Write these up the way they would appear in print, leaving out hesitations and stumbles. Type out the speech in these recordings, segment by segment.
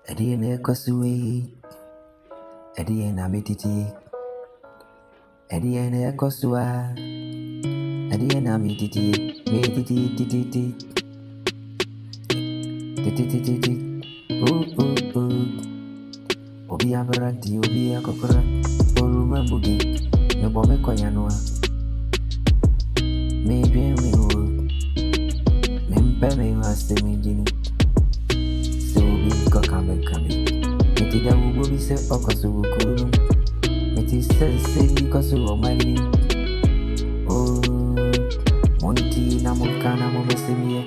Ediene kosue, ediene amititi, ediene kosua, ediene amititi, mititi, tititi, tititi, obi abaranti, obi akokora, oruma bugi, me bome koyanwa, me bien me wo, me mpe me waste me jini, so obi kokame kame, meti da wubo bi se okoso wukuru, meti se because of money. Oh, Monty na mukana mo mesemie.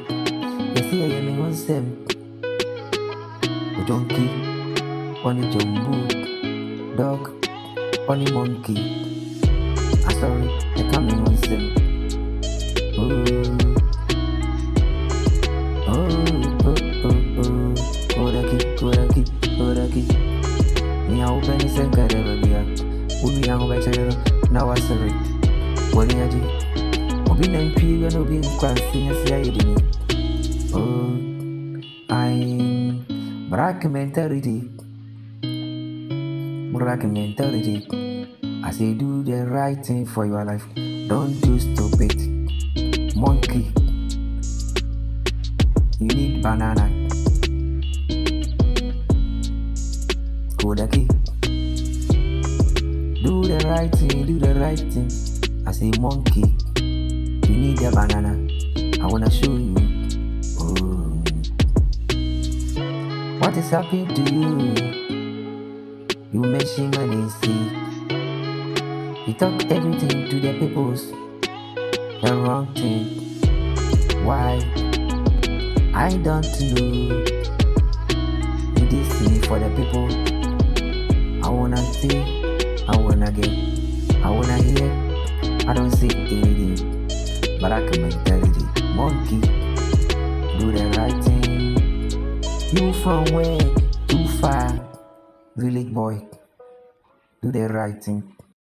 Yes, I am on sem. Donkey, on jumbo, dog, on monkey. I'm sorry, I come on sem. Kodaki. Me, I open his and got ever be up. Would be young better now. I surrey. What are you? Obi na mpi when obi nkwansi na sia yedini. Oh, I'm black mentality. I say do the right thing for your life. Don't do stupid. Monkey, you need banana. Kodaki, do the right thing. I say monkey. You need a banana. I wanna show you. Oh, what is happening to you? You mention money, see. You talk everything to the peoples. The wrong thing. Why? I don't know. You this me for the people. I wanna see. I wanna get. I wanna hear. I don't see anything. But I can mentality, monkey, do the right thing. You from where? Too far, village boy, do the right thing.